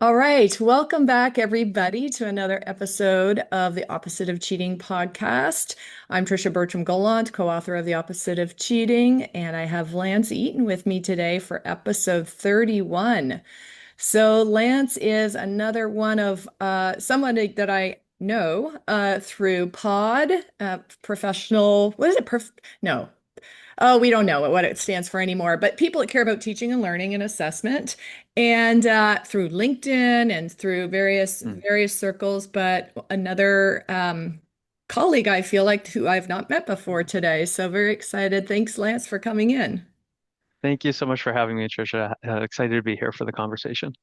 All right, welcome back, everybody, to another episode of the Opposite of Cheating podcast. I'm Tricia Bertram-Golant, co-author of The Opposite of Cheating, and I have Lance Eaton with me today for episode 31. So Lance is another one of somebody that I know through Pod, professional. What is it? No. Oh, we don't know what it stands for anymore, but people that care about teaching and learning and assessment, and through LinkedIn and through various Hmm. various circles. But another colleague, I feel like, who I've not met before today. So very excited. Thanks, Lance, for coming in. Thank you so much for having me, Tricia. Excited to be here for the conversation.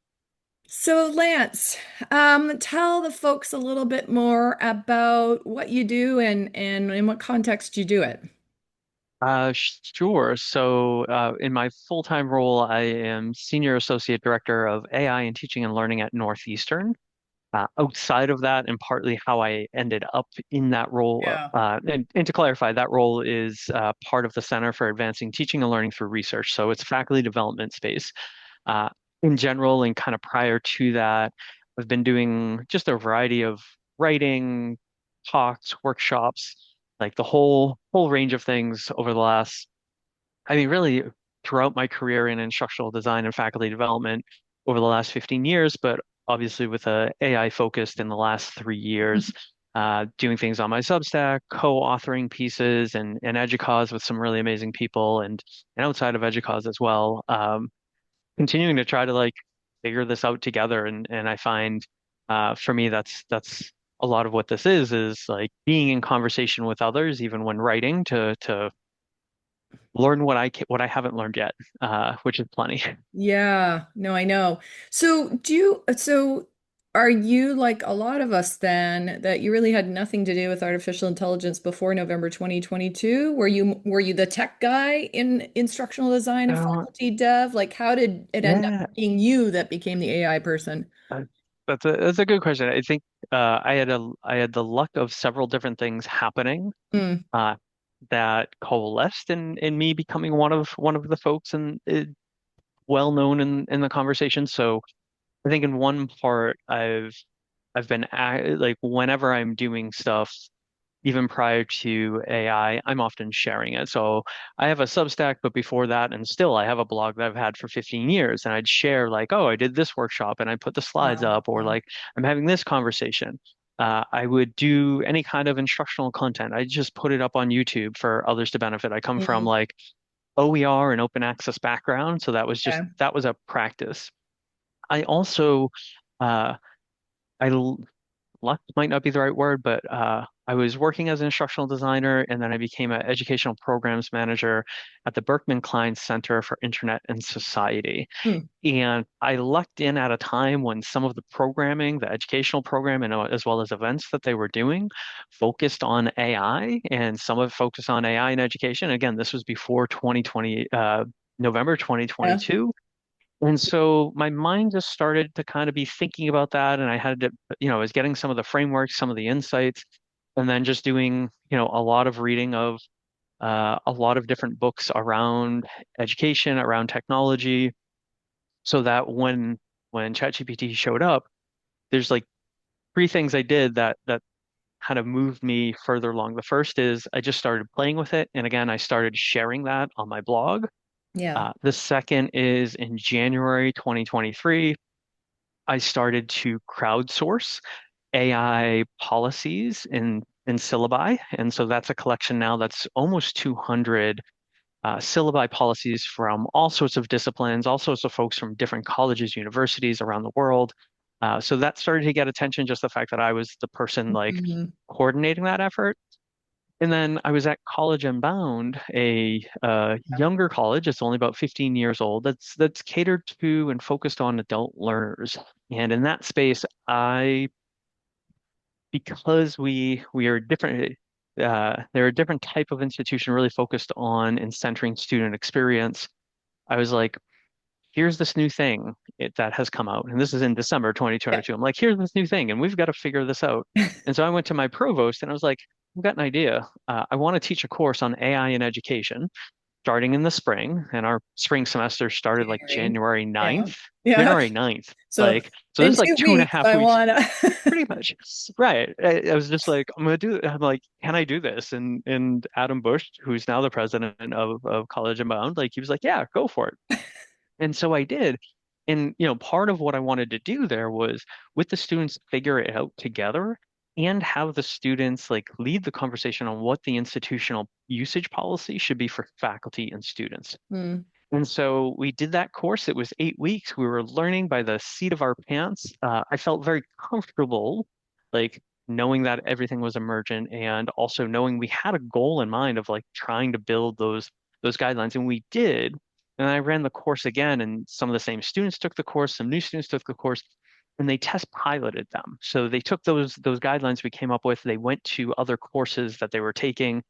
So, Lance, tell the folks a little bit more about what you do and in what context you do it. Sure. In my full-time role, I am Senior Associate Director of AI and Teaching and Learning at Northeastern. Outside of that, and partly how I ended up in that role, Yeah. and to clarify, that role is part of the Center for Advancing Teaching and Learning through Research. So it's faculty development space. Uh, in general, and kind of prior to that, I've been doing just a variety of writing, talks, workshops, like the whole range of things over the last, I mean, really throughout my career in instructional design and faculty development over the last 15 years, but obviously with a AI focused in the last 3 years, doing things on my Substack, co-authoring pieces and EDUCAUSE with some really amazing people and outside of EDUCAUSE as well. Continuing to try to like figure this out together, and I find for me that's a lot of what this is like being in conversation with others even when writing to learn what I haven't learned yet, which is plenty. Yeah, no, I know. So are you like a lot of us then that you really had nothing to do with artificial intelligence before November 2022? Were you the tech guy in instructional design and So faculty dev? Like how did it end up yeah, being you that became the AI person? uh, that's a good question. I think I had the luck of several different things happening Mm, uh, that coalesced in me becoming one of the folks and well known in the conversation. So I think in one part, I've been like whenever I'm doing stuff, even prior to AI, I'm often sharing it. So I have a Substack, but before that, and still I have a blog that I've had for 15 years, and I'd share like, oh, I did this workshop, and I put the slides wow. up, or Wow. like I'm having this conversation. I would do any kind of instructional content. I just put it up on YouTube for others to benefit. I come from Mm, like OER and open access background, so yeah. that was a practice. I also uh, I luck might not be the right word, but I was working as an instructional designer, and then I became an educational programs manager at the Berkman Klein Center for Internet and Society. Mm, And I lucked in at a time when some of the programming, the educational program, and as well as events that they were doing, focused on AI, and some of it focused on AI in education. Again, this was before 2020, November yeah. 2022. And so my mind just started to kind of be thinking about that. And I had to, I was getting some of the frameworks, some of the insights, and then just doing, a lot of reading of a lot of different books around education, around technology, so that when ChatGPT showed up, there's like three things I did that kind of moved me further along. The first is I just started playing with it. And again, I started sharing that on my blog. Yeah. The second is in January 2023. I started to crowdsource AI policies in syllabi. And so that's a collection now that's almost 200 syllabi policies from all sorts of disciplines, all sorts of folks from different colleges, universities around the world. So that started to get attention, just the fact that I was the person like Mhm. coordinating that effort. And then I was at College Unbound, a younger college. It's only about 15 years old. That's catered to and focused on adult learners. And in that space, because we are different, they're a different type of institution, really focused on and centering student experience. I was like, here's this new thing that has come out, and this is in December Yeah. 2022. I'm like, here's this new thing, and we've got to figure this out. And so I went to my provost, and I was like, I've got an idea. I want to teach a course on AI in education. starting in the spring, and our spring semester started like January. January Yeah. 9th. Yeah. January 9th. So So in this is like two two and a weeks, half I weeks, wanna. pretty much. Right. I was just like, I'm like, can I do this? And Adam Bush, who's now the president of College Unbound, like he was like, yeah, go for it. And so I did. And, part of what I wanted to do there was with the students figure it out together and have the students like lead the conversation on what the institutional usage policy should be for faculty and students. Hmm. And so we did that course. It was 8 weeks. We were learning by the seat of our pants. I felt very comfortable, like knowing that everything was emergent and also knowing we had a goal in mind of like trying to build those guidelines. And we did. And I ran the course again, and some of the same students took the course, some new students took the course, and they test piloted them. So they took those guidelines we came up with, they went to other courses that they were taking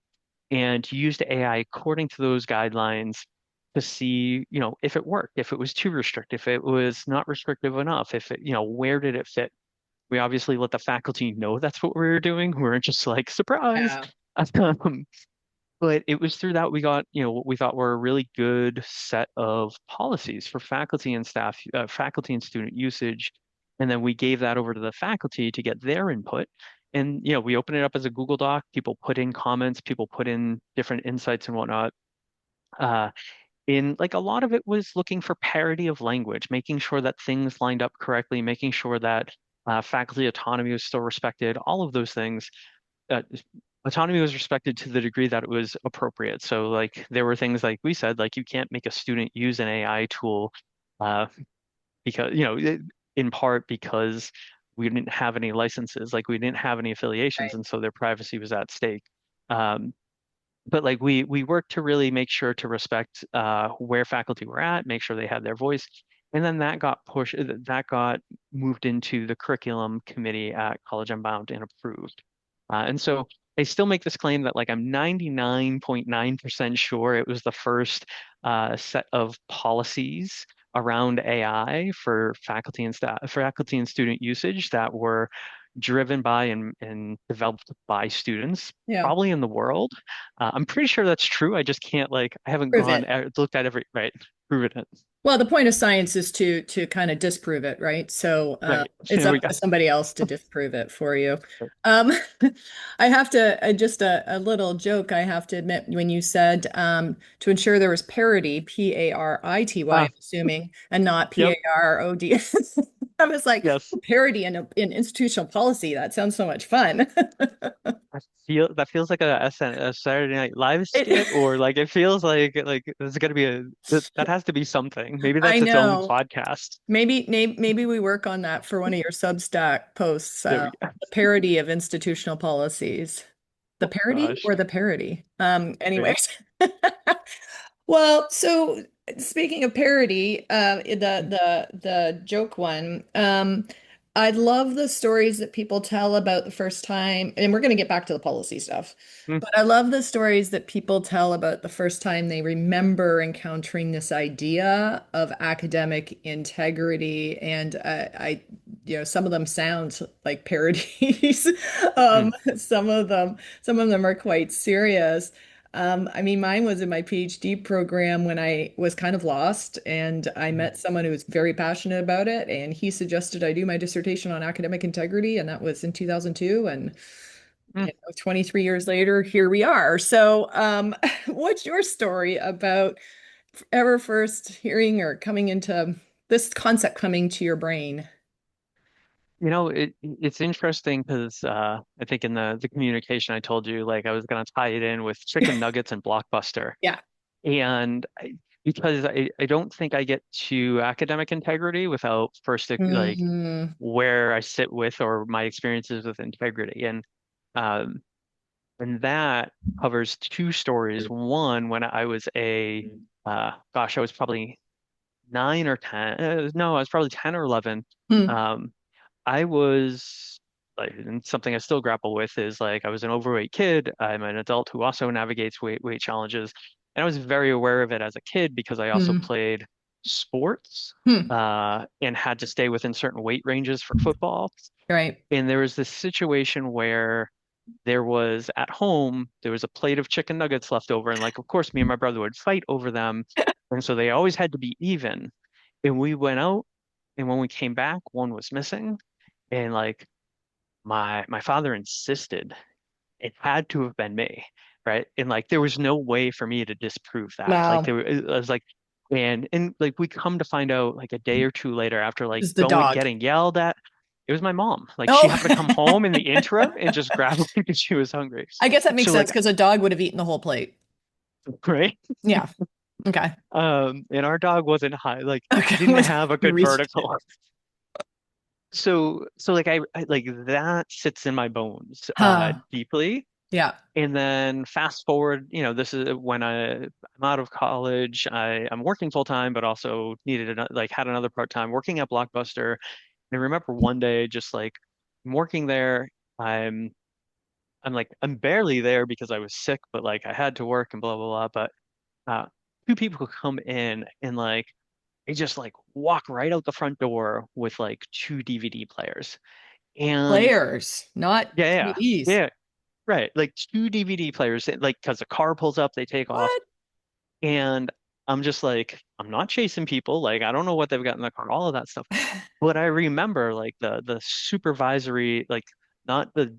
and used AI according to those guidelines to see, if it worked, if it was too restrictive, if it was not restrictive enough, if it, where did it fit? We obviously let the faculty know that's what we were doing. We weren't just like, surprise. Yeah. Um, but it was through that we got, what we thought were a really good set of policies for faculty and staff, faculty and student usage. And then we gave that over to the faculty to get their input. And, we opened it up as a Google Doc. People put in comments, people put in different insights and whatnot. Uh, in like a lot of it was looking for parity of language, making sure that things lined up correctly, making sure that faculty autonomy was still respected, all of those things. uh, Autonomy was respected to the degree that it was appropriate. So like there were things like we said, like you can't make a student use an AI tool uh, because, in part because we didn't have any licenses, like we didn't have any affiliations, Right. and so their privacy was at stake. Um, but like we worked to really make sure to respect where faculty were at, make sure they had their voice. And then that got moved into the curriculum committee at College Unbound and approved. And so I still make this claim that like I'm 99.9% sure it was the first set of policies around AI for faculty and staff, faculty and student usage that were driven by and developed by students, Yeah. probably in the world. I'm pretty sure that's true. I just can't like I haven't Prove it. looked at every right, proven it. Well, the point of science is to kind of disprove it, right? So Right. it's There we up go. to somebody else to disprove it for you. Um, I have to just a little joke. I have to admit when you said to ensure there was parity, Parity, I'm Ah, assuming, and not yep. Parod. I was like, Yes. parity in institutional policy. That sounds so much fun. I feel that feels like a Saturday Night Live skit, It- or like it feels like there's gonna be that has to be something. Maybe I that's its own know. podcast. Maybe we work on that for one of your Substack posts, There we go. the parody of institutional policies. The Oh parody gosh. or the parody? Right. Anyways. Well, so speaking of parody, the joke one, I love the stories that people tell about the first time, and we're going to get back to the policy stuff, Mm, but I love the stories that people tell about the first time they remember encountering this idea of academic integrity, and some of them sound like parodies. mm, Some of them are quite serious. I mean, mine was in my PhD program when I was kind of lost, and I mm, met someone who was very passionate about it, and he suggested I do my dissertation on academic integrity, and that was in 2002. And mm. 23 years later, here we are. So, what's your story about ever first hearing or coming into this concept coming to your brain? It's interesting because I think in the communication I told you like I was gonna tie it in with chicken nuggets and Blockbuster. Yeah. And because I don't think I get to academic integrity without first like Hmm. where I sit with or my experiences with integrity. Um, and that covers two stories. One, when I was I was probably 9 or 10. No, I was probably 10 or 11. Hmm. Um, I was like, and something I still grapple with is like I was an overweight kid. I'm an adult who also navigates weight challenges, and I was very aware of it as a kid because I also Hmm. played sports Hmm. and had to stay within certain weight ranges for football. Right. And there was this situation where there was at home, there was a plate of chicken nuggets left over. And like, of course, me and my brother would fight over them. And so they always had to be even. And we went out, and when we came back, one was missing. And like my father insisted it had to have been me, right? And like there was no way for me to disprove that. Like Wow. there I was like, and like we come to find out like a day or two later after like Is the going dog. getting yelled at, it was my mom. Like she Oh, happened to come home in the interim and just grab me because she was hungry. I guess that makes So sense like, because a dog would have eaten the whole plate. right? Yeah. Okay. And our dog wasn't high, like Okay. didn't have a You're good researching. vertical. So like I like that sits in my bones Huh. deeply. Yeah. And then fast forward, this is when I'm out of college. I'm working full time, but also like had another part time working at Blockbuster. And I remember one day just like I'm working there. I'm I'm like I'm barely there because I was sick, but like I had to work and blah blah blah. But uh, two people come in and like they just like walk right out the front door with like two DVD players. And Players, not yeah, TVs. yeah, right. Like two DVD players, like because the car pulls up, they take off. What? And I'm just like, I'm not chasing people. Like, I don't know what they've got in the car, all of that stuff. But I remember like the supervisory, like not the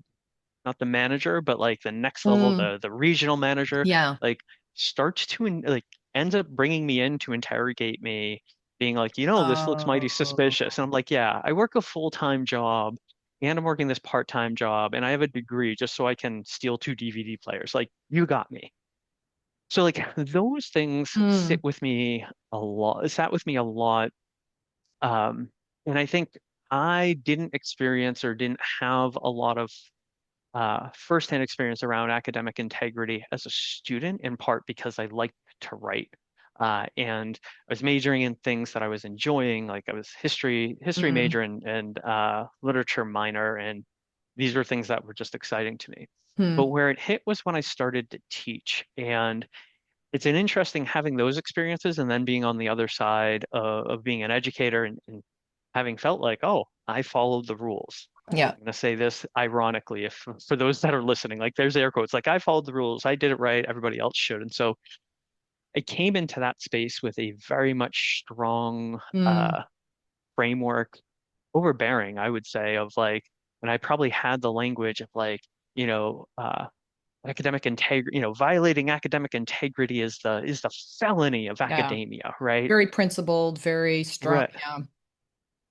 not the manager, but like the next level, Mm, the regional manager, yeah. like starts to like ends up bringing me in to interrogate me, being like, this looks mighty suspicious. And I'm Oh. like, yeah, I work a full-time job and I'm working this part-time job and I have a degree just so I can steal two DVD players. Like, you got me. So like those things Mm, sit with me a lot, sat with me a lot. Um, and I think I didn't experience or didn't have a lot of firsthand experience around academic integrity as a student, in part because I liked to write. And I was majoring in things that I was enjoying, like I was history mm, major and literature minor, and these were things that were just exciting to me. But hmm. where it hit was when I started to teach, and it's an interesting having those experiences and then being on the other side of being an educator and having felt like, oh, I followed the rules. Yeah. I'm going to say this ironically, if for those that are listening, like there's air quotes, like I followed the rules, I did it right, everybody else should. And so I came into that space with a very much strong Mm, framework, overbearing, I would say, of like, and I probably had the language of like, you know, uh, academic integrity, violating academic integrity is the felony of yeah. academia, right? Very principled, very strong. Right. Yeah.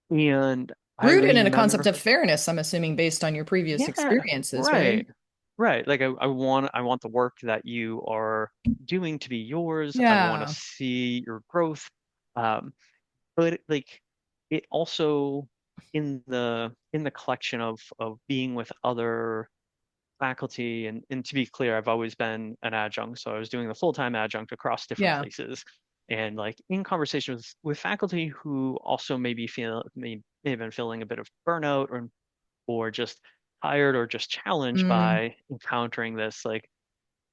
And I Rooted in a concept remember, of fairness, I'm assuming, based on your previous yeah, experiences, right? right. Right. Like I want the work that you are doing to be yours. I want to Yeah. see your growth. Um, but like it also in the collection of being with other faculty and to be clear, I've always been an adjunct. So I was doing the full-time adjunct across different Yeah. places and like in conversation with faculty who also may have been feeling a bit of burnout or just tired or just challenged Mm, by encountering this. Like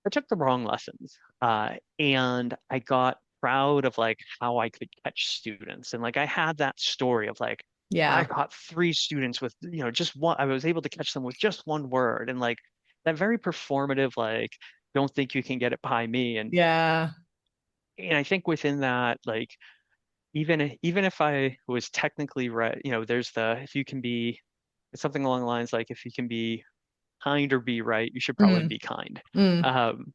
I took the wrong lessons. And I got proud of like how I could catch students. And like I had that story of like I yeah. caught three students with, just one, I was able to catch them with just one word. And like that very performative, like, don't think you can get it by me. Yeah. And I think within that, like, even if I was technically right, there's if you can be, it's something along the lines like if you can be kind or be right, you should probably Mm, be kind. mm, Um,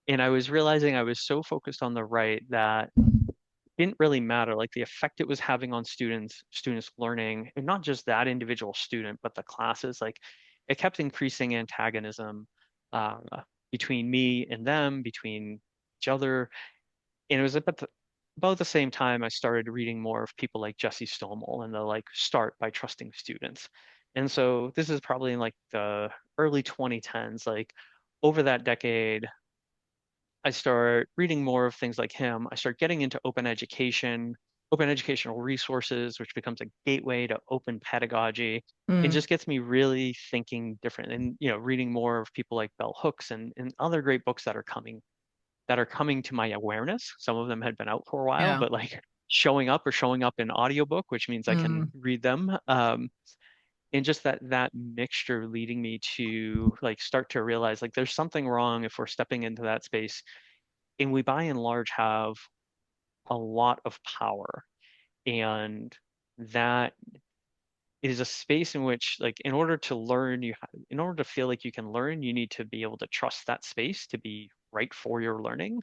and I was realizing I was so focused on the right that it didn't really matter, like the effect it was having on students learning, and not just that individual student, but the classes. Like it kept increasing antagonism uh, between me and them, between each other. And it was about the same time I started reading more of people like Jesse Stomall and the like start by trusting students. And so this is probably in like the early 2010s, like over that decade, I start reading more of things like him. I start getting into open education, open educational resources, which becomes a gateway to open pedagogy. It mm. just gets me really thinking different and, reading more of people like Bell Hooks and other great books that are coming to my awareness. Some of them had been out for a while, Yeah. but like showing up in audiobook, which means I can Mm, read them. and just that mixture leading me to like start to realize like there's something wrong if we're stepping into that space, and we by and large have a lot of power, and that is a space in which like in order to learn in order to feel like you can learn, you need to be able to trust that space to be right for your learning.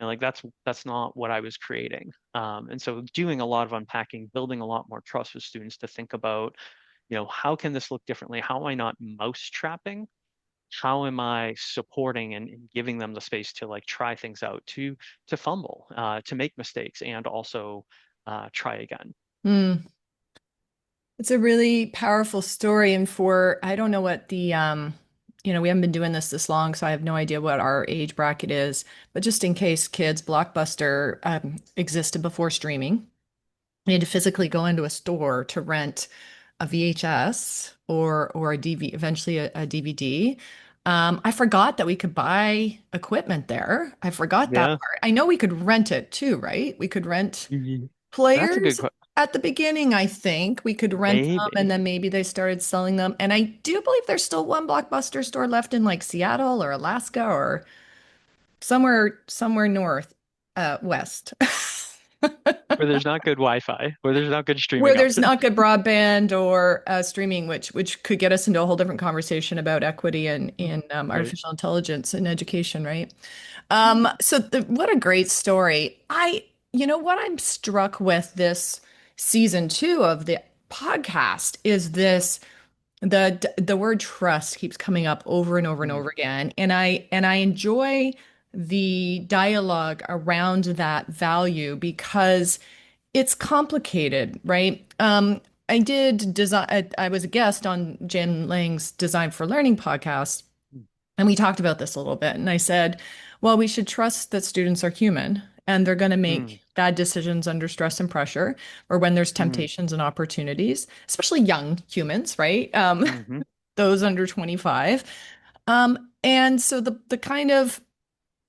And like that's not what I was creating. And so doing a lot of unpacking, building a lot more trust with students to think about, how can this look differently? How am I not mouse trapping? How am I supporting and giving them the space to like try things out, to fumble, to make mistakes, and also try again. Mm. It's a really powerful story. And for, I don't know what we haven't been doing this long, so I have no idea what our age bracket is. But just in case kids, Blockbuster existed before streaming. You had to physically go into a store to rent a VHS or a DV, eventually a DVD. I forgot that we could buy equipment there. I forgot that Yeah. part. I know we could rent it too, right? We could rent That's a good players question. at the beginning, I think. We could rent them and Maybe. then maybe they started selling them. And I do believe there's still one Blockbuster store left in like Seattle or Alaska or somewhere north, west. Where there's not good Wi-Fi, where there's not good Where streaming there's options. not good broadband or streaming, which could get us into a whole different conversation about equity and in Right. artificial intelligence and education, right? What a great story. What I'm struck with this season two of the podcast is this the word trust keeps coming up over and over and Mm, over again, and I enjoy the dialogue around that value because it's complicated, right? I did design, I was a guest on Jen Lang's Design for Learning podcast, mm, and we talked about this a little bit. And I said, well, we should trust that students are human and they're going to mm, make bad decisions under stress and pressure or when there's mm, temptations and opportunities, especially young humans, right? mhm, Those under 25. And so the kind of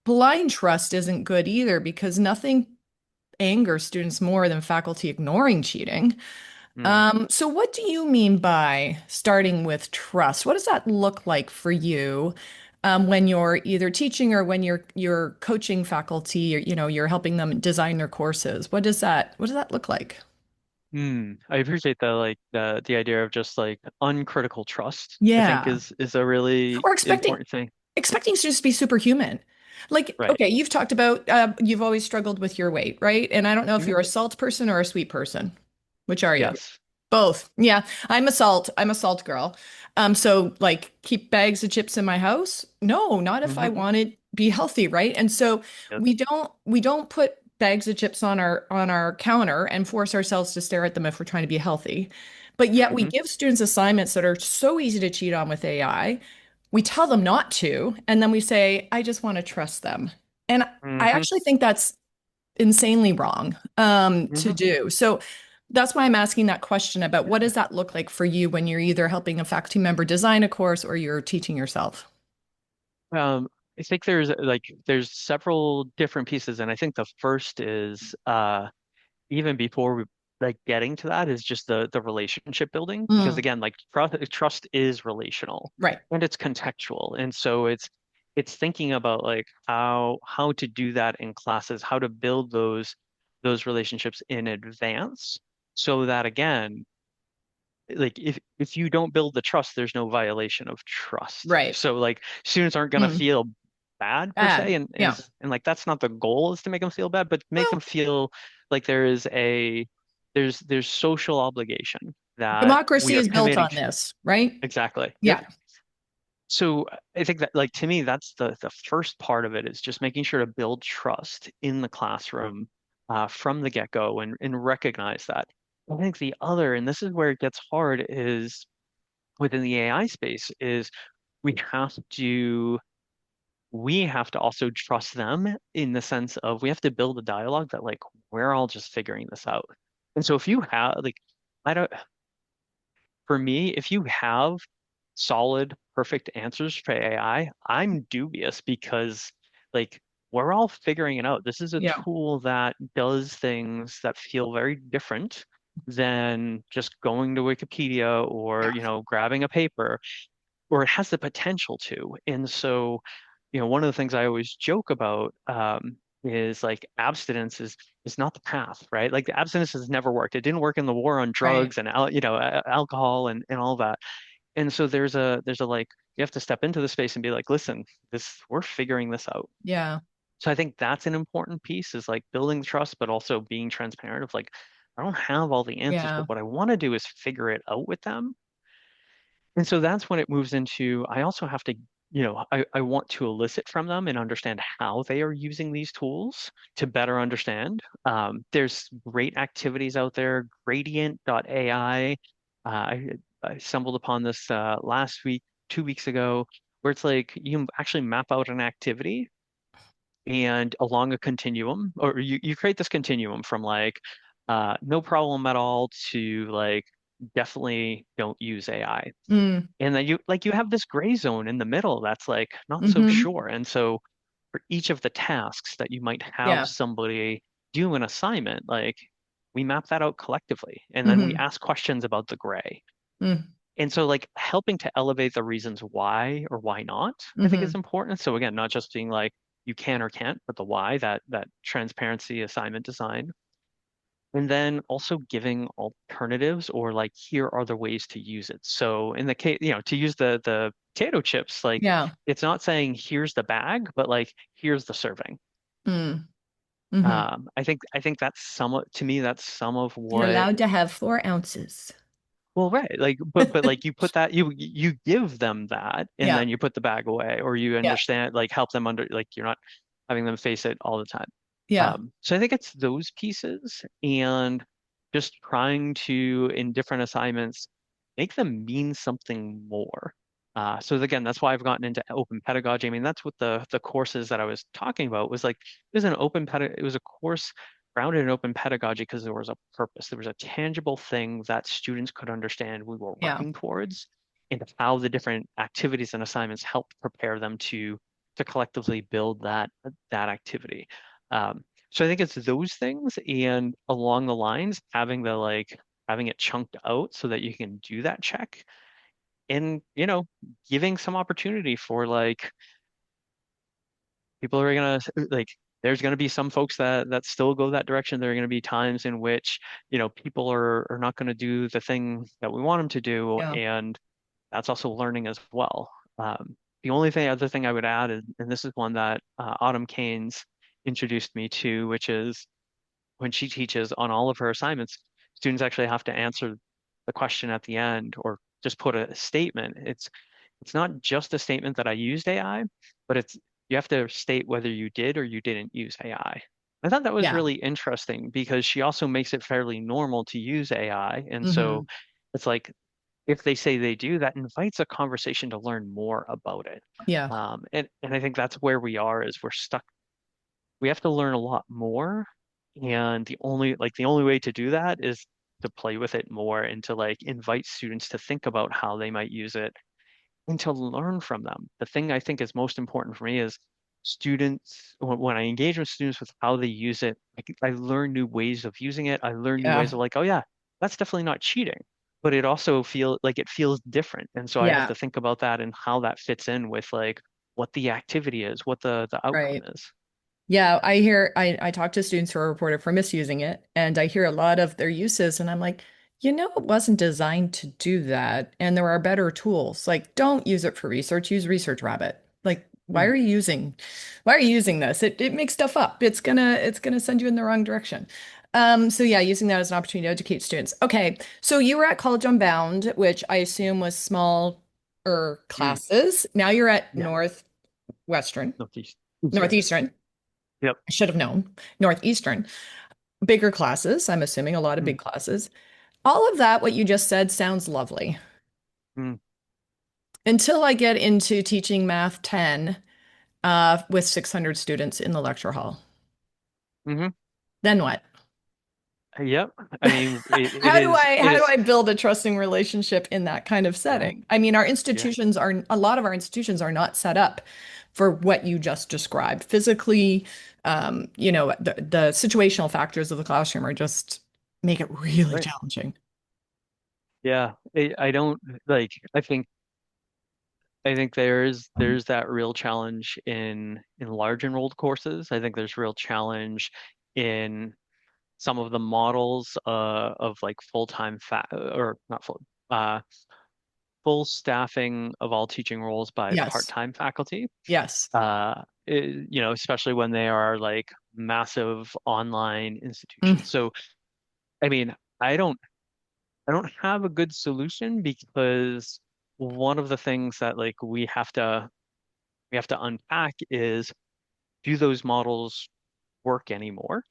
blind trust isn't good either because nothing anger students more than faculty ignoring cheating. mm, So what do you mean by starting with trust? What does that look like for you when you're either teaching or when you're coaching faculty or you're helping them design their courses? What does that look like? mm. I appreciate the idea of just like uncritical trust, I think Yeah. is a really Or expecting important thing. expecting students to be superhuman. Like, Right. okay, you've talked about you've always struggled with your weight, right? And I don't know if Mhm. you're a salt person or a sweet person. Which are you? Yes. Both. Yeah, I'm a salt girl. So like keep bags of chips in my house? No, not if I Hmm. want to be healthy, right? And so Yes. we don't put bags of chips on our counter and force ourselves to stare at them if we're trying to be healthy. But yet we Hmm. give students assignments that are so easy to cheat on with AI. We tell them not to, and then we say, I just want to trust them. And I Hmm. actually think that's insanely wrong to Hmm. do. So that's why I'm asking that question about what does that look like for you when you're either helping a faculty member design a course or you're teaching yourself? Um, I think there's several different pieces, and I think the first is even before we like getting to that is just the relationship building, because Mm, again like trust is relational right, and it's contextual, and so it's thinking about like how to do that in classes, how to build those relationships in advance, so that again like if you don't build the trust, there's no violation of trust. right. So like students aren't going to Mm, feel bad per bad. se, and Yeah. like that's not the goal, is to make them feel bad, but make them Well, feel like there's social obligation that democracy we are is built committing on to. this, right? Exactly. Yep. Yeah. So I think that like to me that's the first part of it, is just making sure to build trust in the classroom from the get-go, and recognize that. I think the other, and this is where it gets hard, is within the AI space, is we have to we have to also trust them, in the sense of we have to build a dialogue that like we're all just figuring this out. And so if you have like I don't for me, if you have solid, perfect answers for AI, I'm dubious, because like we're all figuring it out. This is a Yeah. tool that does things that feel very different. than just going to Wikipedia or, Yeah. grabbing a paper, or it has the potential to. And so, one of the things I always joke about is like abstinence is not the path, right? Like the abstinence has never worked. It didn't work in the war on Right. drugs and alcohol and all that. And so there's a like you have to step into the space and be like, listen, this we're figuring this out. Yeah. So I think that's an important piece is like building trust, but also being transparent of like, I don't have all the answers, Yeah. but what I want to do is figure it out with them. And so that's when it moves into, I also have to, I want to elicit from them and understand how they are using these tools to better understand. There's great activities out there, gradient.ai. I stumbled upon this last week, 2 weeks ago, where it's like you actually map out an activity and along a continuum, or you create this continuum from like no problem at all to like definitely don't use AI. Mm. And then you have this gray zone in the middle that's like not so Hmm. sure. And so for each of the tasks that you might have Yeah. somebody do an assignment, like we map that out collectively and then we Hmm. ask questions about the gray. Mm. And so like helping to elevate the reasons why or why not, I think is Hmm. important. So again, not just being like you can or can't, but the why, that transparency assignment design. And then also giving alternatives or like here are the ways to use it. So in the case, to use the potato chips, like Yeah. it's not saying here's the bag, but like here's the serving. Mm. Hmm. I think that's to me, that's some of You're what. allowed to have 4 ounces. Well, right. Like, but like you put that, you give them that, and Yeah. then you put the bag away, or you Yeah. understand, like help them like you're not having them face it all the time. Yeah. So I think it's those pieces and just trying to, in different assignments, make them mean something more. So again, that's why I've gotten into open pedagogy. I mean, that's what the courses that I was talking about was like. It was a course grounded in open pedagogy because there was a purpose. There was a tangible thing that students could understand we were Yeah. working towards, and how the different activities and assignments helped prepare them to collectively build that activity. So I think it's those things and along the lines, having it chunked out so that you can do that check and, giving some opportunity for like people are gonna like there's gonna be some folks that still go that direction. There are gonna be times in which, people are not gonna do the thing that we want them to do, Yeah. and that's also learning as well. The only other thing I would add is, and this is one that Autumn Caines introduced me to, which is when she teaches on all of her assignments, students actually have to answer the question at the end or just put a statement. It's not just a statement that I used AI, but you have to state whether you did or you didn't use AI. I thought that was Yeah. really interesting because she also makes it fairly normal to use AI. And so Hmm. it's like if they say they do, that invites a conversation to learn more about it. Yeah. And I think that's where we are is we're stuck. We have to learn a lot more. And the only way to do that is to play with it more and to like invite students to think about how they might use it and to learn from them. The thing I think is most important for me is students, when I engage with students with how they use it, I learn new ways of using it. I learn new ways Yeah. of like, oh yeah, that's definitely not cheating, but it feels different. And so I have Yeah. to think about that and how that fits in with like what the activity is, what the outcome Right. is. Yeah, I talk to students who are reported for misusing it, and I hear a lot of their uses, and I'm like, it wasn't designed to do that, and there are better tools. Like, don't use it for research, use Research Rabbit. Like, Mm, why are you using this? It makes stuff up. It's gonna send you in the wrong direction. So yeah, using that as an opportunity to educate students. Okay, so you were at College Unbound, which I assume was smaller mm, classes. Now you're at yeah, Northwestern, Northeast. Eastern. Northeastern. Yep. I should have known. Northeastern. Bigger classes, I'm assuming a lot of Mm, big classes. All of that, what you just said, sounds lovely. mm, Until I get into teaching Math 10 with 600 students in the lecture hall. hmm Then what? Yep. I mean, it How do is, I it how do is, I build a trusting relationship in that kind of yeah, setting? I mean, yeah. a lot of our institutions are not set up for what you just described. Physically, the situational factors of the classroom are just make it really Right. challenging. Yeah. I don't like, I think there's that real challenge in large enrolled courses. I think there's real challenge in some of the models of like full-time fa or not uh full staffing of all teaching roles by Yes. part-time faculty. Yes. Especially when they are like massive online Mm, institutions. So, I mean, I don't I don't have a good solution because one of the things that like we have to unpack is, do those models work anymore?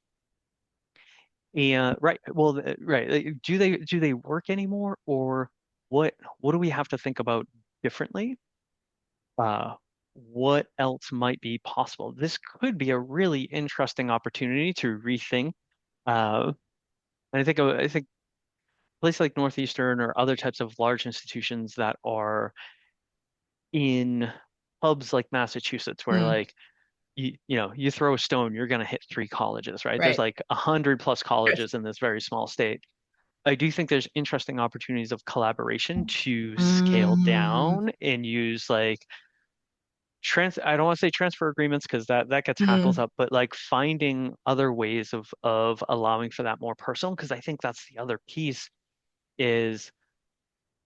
And right, well, right, like, do they work anymore, or what do we have to think about differently? Uh, what else might be possible? This could be a really interesting opportunity to rethink. Uh, and I think a place like Northeastern or other types of large institutions that are in hubs like Massachusetts, where mm, like you throw a stone, you're going to hit three colleges, right? There's right. like 100+ Yes. colleges in this very small state. I do think there's interesting opportunities of collaboration to scale Mm, down and use like I don't want to say transfer agreements because that gets hackles mm, up, but like finding other ways of allowing for that more personal, because I think that's the other piece is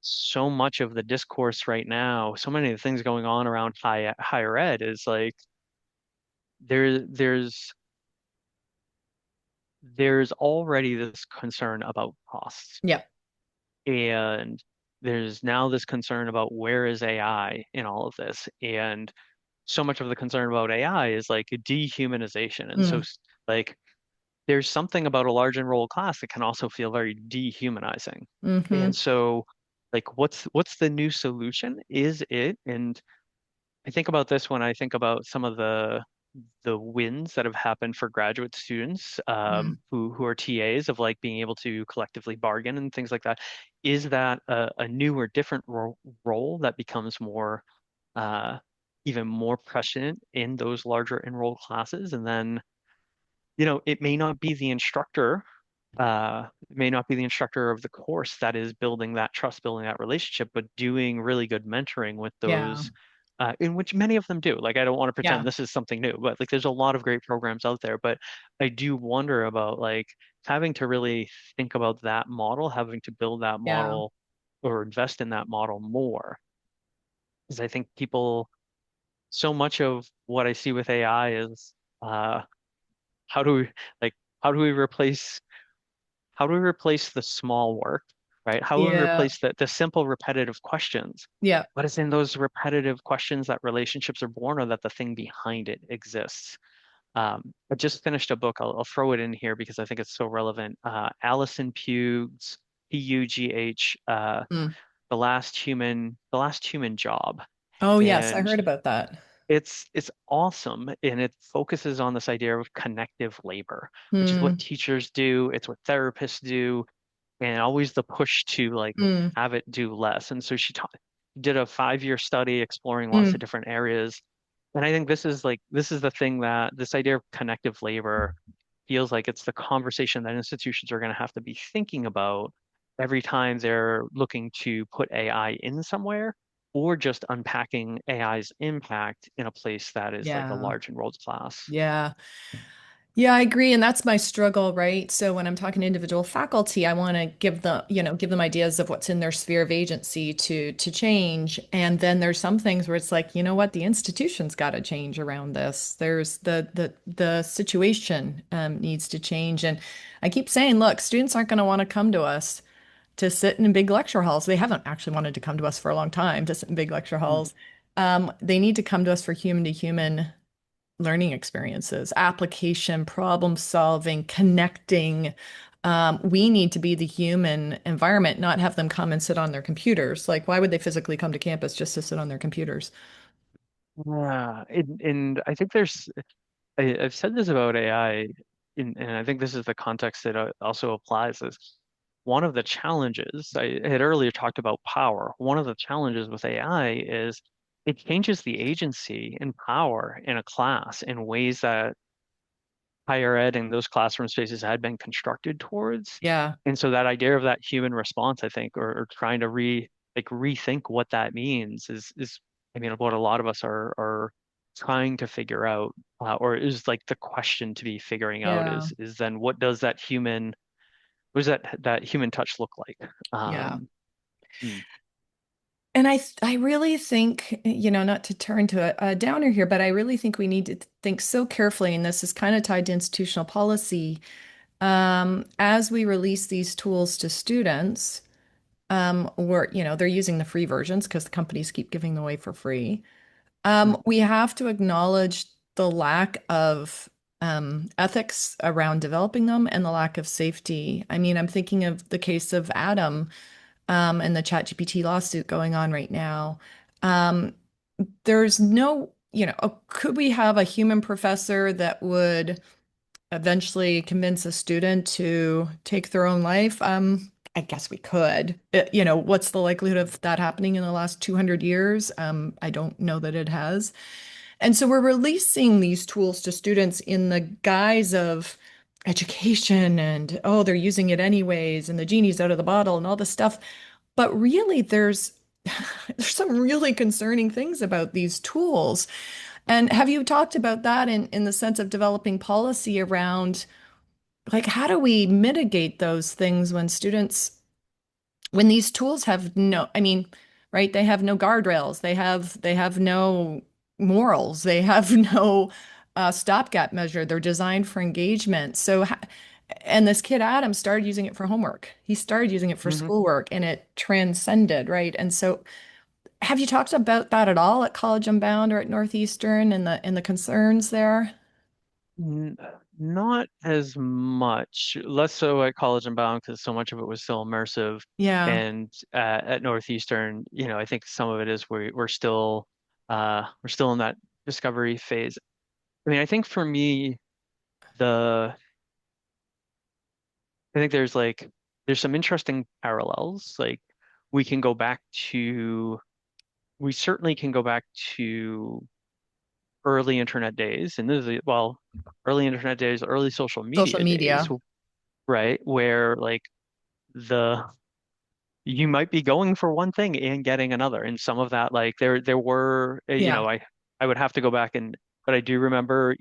so much of the discourse right now, so many of the things going on around higher ed is like there there's already this concern about costs. yeah. And there's now this concern about where is AI in all of this. And so much of the concern about AI is like dehumanization. And so Mm, like there's something about a large enrolled class that can also feel very dehumanizing. hmm. And so like what's the new solution? Is it, and I think about this when I think about some of the wins that have happened for graduate students Mm, who are TAs, of like being able to collectively bargain and things like that. Is that a new or different role that becomes more uh, even more prescient in those larger enrolled classes? And then, it may not be the instructor, it may not be the instructor of the course that is building that trust, building that relationship, but doing really good mentoring with yeah. those, in which many of them do. Like, I don't want to Yeah. pretend this is something new, but like, there's a lot of great programs out there. But I do wonder about like having to really think about that model, having to build that Yeah. model or invest in that model more. Because I think so much of what I see with AI is, uh, how do we like, how do we replace how do we replace the small work, right? How do we Yeah. replace the simple repetitive questions? Yeah. But it's in those repetitive questions that relationships are born, or that the thing behind it exists. I just finished a book. I'll throw it in here because I think it's so relevant. Allison Pugh's Pugh, Mm. the last human job, Oh, yes, I and heard about that. it's awesome, and it focuses on this idea of connective labor, which is what Mm, teachers do. It's what therapists do, and always the push to like mm, have it do less. And so she did a 5-year study exploring lots of mm. different areas. And I think this is the thing, that this idea of connective labor feels like it's the conversation that institutions are going to have to be thinking about every time they're looking to put AI in somewhere, or just unpacking AI's impact in a place that is like a Yeah. large enrolled class. Yeah. Yeah, I agree. And that's my struggle, right? So when I'm talking to individual faculty, I want to give them ideas of what's in their sphere of agency to change. And then there's some things where it's like, you know what, the institution's got to change around this. There's the situation needs to change. And I keep saying, look, students aren't going to want to come to us to sit in big lecture halls. They haven't actually wanted to come to us for a long time to sit in big lecture Mhm. halls. They need to come to us for human to human learning experiences, application, problem solving, connecting. We need to be the human environment, not have them come and sit on their computers. Like, why would they physically come to campus just to sit on their computers? Yeah, and I think I've said this about AI, and I think this is the context that also applies, is one of the challenges. I had earlier talked about power. One of the challenges with AI is it changes the agency and power in a class in ways that higher ed and those classroom spaces had been constructed towards. Yeah. And so that idea of that human response, I think, or trying to rethink what that means is I mean what a lot of us are trying to figure out, or is like the question to be figuring out Yeah. is then what does that human touch look like? Yeah. Um, mm, And I really think, not to turn to a downer here, but I really think we need to think so carefully, and this is kind of tied to institutional policy, as we release these tools to students, or, they're using the free versions because the companies keep giving them away for free. mm, We have to acknowledge the lack of ethics around developing them and the lack of safety. I mean, I'm thinking of the case of Adam, and the ChatGPT lawsuit going on right now. Um, there's no, could we have a human professor that would eventually convince a student to take their own life? I guess we could. What's the likelihood of that happening in the last 200 years? I don't know that it has. And so we're releasing these tools to students in the guise of education and, oh, they're using it anyways, and the genie's out of the bottle and all this stuff. But really, there's there's some really concerning things about these tools. And have you talked about that in the sense of developing policy around, like, how do we mitigate those things when these tools have no, I mean, right, they have no guardrails, they have no morals, they have no stopgap measure. They're designed for engagement. And this kid Adam started using it for homework. He started using it for mhm. schoolwork, and it transcended, right? And so, have you talked about that at all at College Unbound or at Northeastern and the concerns there? N- Not as much, less so at College and Bound because so much of it was still immersive. Yeah, And at Northeastern, I think some of it is we're still in that discovery phase. I mean, I think for me, the I think there's some interesting parallels. Like we can go back to we certainly can go back to early internet days, and this is well, early internet days, early social social media days, media. right? Where like the you might be going for one thing and getting another. And some of that, like there were, Yeah. I would have to go back but I do remember,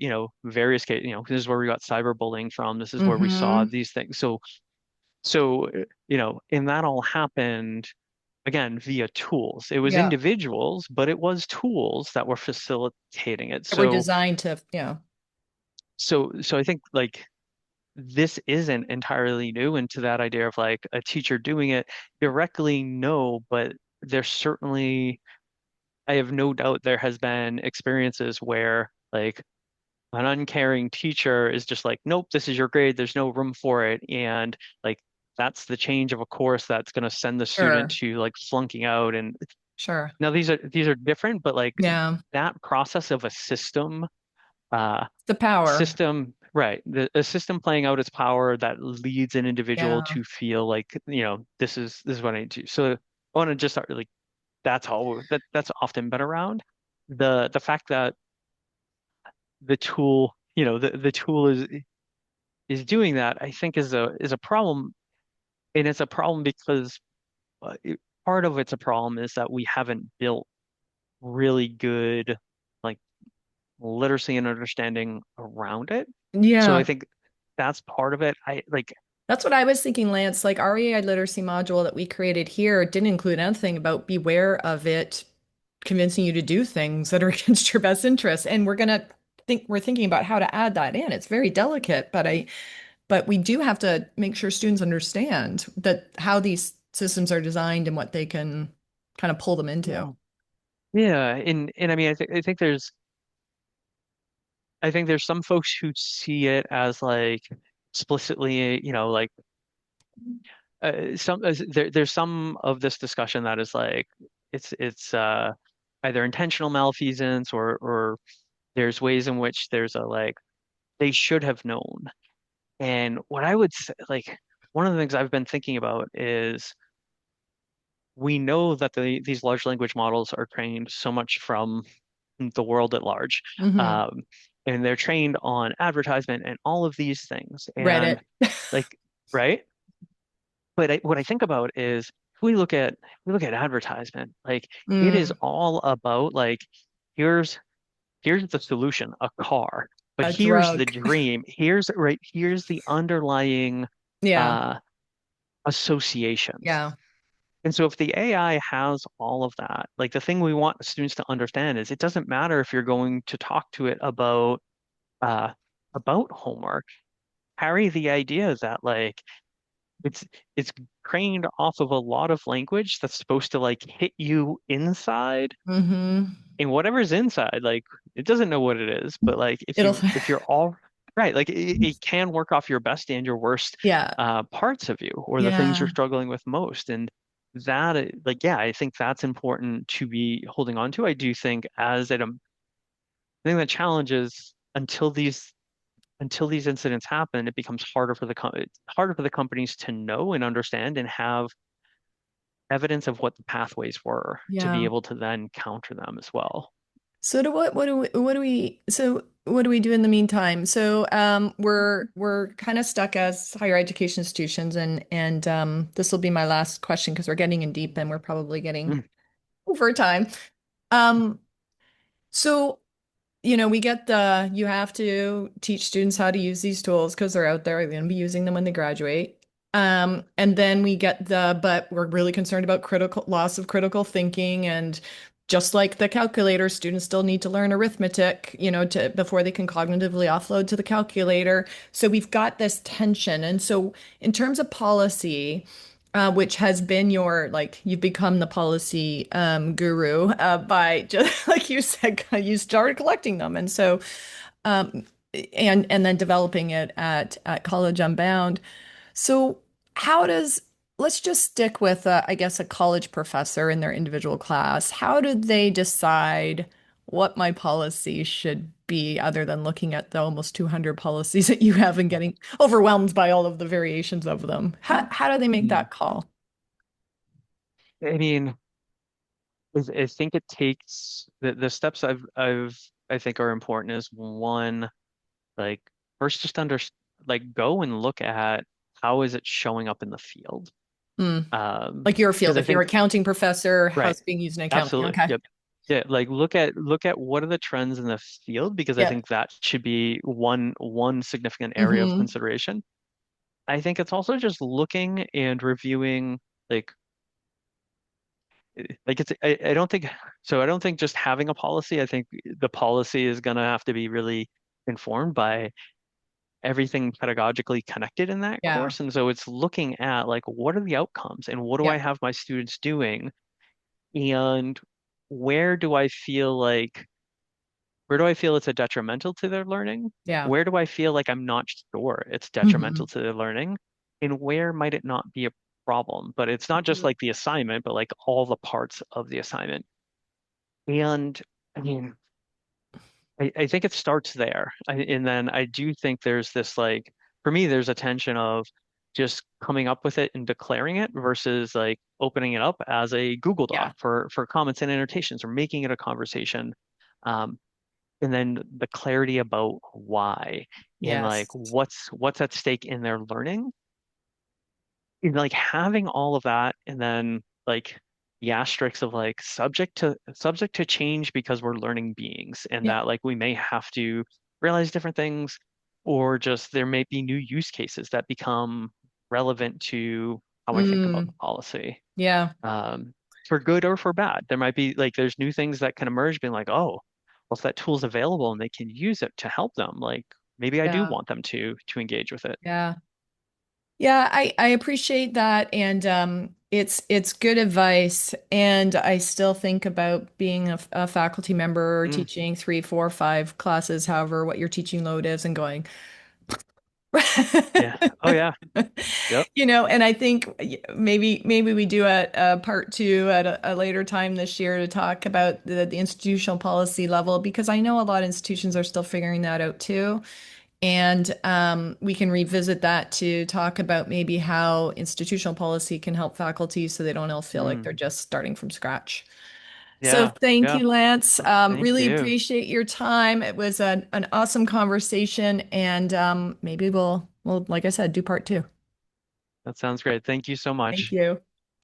various cases, this is where we got cyberbullying from. This is where we saw Mm-hmm. these things. And that all happened again via tools. It was Yeah. individuals, but it was tools that were facilitating it. They were designed to, yeah. So I think like this isn't entirely new into that idea of like a teacher doing it directly, no, but there's certainly, I have no doubt there has been experiences where like an uncaring teacher is just like, nope, this is your grade, there's no room for it. And like that's the change of a course that's going to send the student Sure. to like flunking out. And Sure. now these are different, but like Yeah. that process of a uh, The power. right, a system playing out its power that leads an individual Yeah. to feel like, this is what I need to. So I want to just start like that's often been around. The fact that the tool, the tool is doing that, I think is a problem. And it's a problem because part of it's a problem is that we haven't built really good like literacy and understanding around it. So I Yeah. think that's part of it. I like, That's what I was thinking, Lance. Like our AI literacy module that we created here didn't include anything about beware of it convincing you to do things that are against your best interests. And we're thinking about how to add that in. It's very delicate, but we do have to make sure students understand that how these systems are designed and what they can kind of pull them into. yeah, yeah, and I mean, I think there's some folks who see it as like explicitly, like there's some of this discussion that is like it's either intentional malfeasance or there's ways in which there's a like they should have known. And what I would say, like one of the things I've been thinking about is we know that these large language models are trained so much from the world at large. Hmm. Um, and they're trained on advertisement and all of these things. Reddit. And like, right? But what I think about is if we look at advertisement, like it is Mm, all about like here's the solution, a car. But a here's the drug. dream. Here's the underlying Yeah. uh associations. Yeah. And so if the AI has all of that, like the thing we want students to understand is it doesn't matter if you're going to talk to it uh about homework. Carry the idea that like it's it's trained off of a lot of language that's supposed to like hit you inside, Hmm. and whatever's inside, like it doesn't know what it is, but like if It'll, you're all right, like it can work off your best and your worst yeah. parts of you or the things you're Yeah. struggling with most. And that like yeah, I think that's important to be holding on to. I do think I think the challenge is until these incidents happen, it becomes harder for the companies to know and understand and have evidence of what the pathways were to be Yeah. able to then counter them as well. So what do we do in the meantime? So we're kind of stuck as higher education institutions, and this will be my last question because we're getting in deep and we're probably getting Mm, over time. Um, so we get the you have to teach students how to use these tools because they're out there, they're going to be using them when they graduate. And then we get but we're really concerned about critical loss of critical thinking. And just like the calculator, students still need to learn arithmetic, to before they can cognitively offload to the calculator. So we've got this tension. And so in terms of policy, which has been like you've become the policy guru by just like you said, you started collecting them, and so um, and then developing it at College Unbound. So how does let's just stick with I guess a college professor in their individual class. How do they decide what my policy should be, other than looking at the almost 200 policies that you have and getting overwhelmed by all of the variations of them? How do they make mm. that call? I mean, I think it takes the steps I think are important is one, like first just like go and look at how is it showing up in the field. Mm. Um, Like your because field, I if you're think accounting professor, how right, it's being used in accounting. absolutely. Okay. Yep. Yeah, like look at what are the trends in the field because I Yeah. think that should be one significant area of Hmm. consideration. I think it's also just looking and reviewing like I don't think so. I don't think just having a policy, I think the policy is going to have to be really informed by everything pedagogically connected in that Yeah. course. And so it's looking at like what are the outcomes and what do I Yeah. have my students doing and where do I feel like where do I feel it's a detrimental to their learning? Yeah. Where do I feel like I'm not sure it's Hmm. detrimental to their learning? And where might it not be a problem? But it's not just like the assignment, but like all the parts of the assignment. And I mean, I think it starts there. And then I do think there's this like, for me, there's a tension of just coming up with it and declaring it versus like opening it up as a Google Yeah. Doc for comments and annotations or making it a conversation. Um, and then the clarity about why and like Yes. what's at stake in their learning and like having all of that and then like the asterisks of like subject to change because we're learning beings and Yeah. that like we may have to realize different things or just there may be new use cases that become relevant to how I think about Mm. the policy. Yeah. Um, for good or for bad. There might be like there's new things that can emerge being like, oh, well, if that tool's available and they can use it to help them, like maybe I do Yeah. want them to engage with it. Yeah. Yeah, I appreciate that, and it's good advice. And I still think about being a faculty member or Mm, teaching three, four, five classes, however what your teaching load is, and going, yeah. Oh yeah. Yep. And I think maybe we do a part two at a later time this year to talk about the institutional policy level, because I know a lot of institutions are still figuring that out too. And we can revisit that to talk about maybe how institutional policy can help faculty so they don't all feel like Mm. they're just starting from scratch. So Yeah, thank yeah. you, Lance. Thank Really you. appreciate your time. It was an awesome conversation, and maybe we'll, like I said, do part two. That sounds great. Thank you so Thank much. you.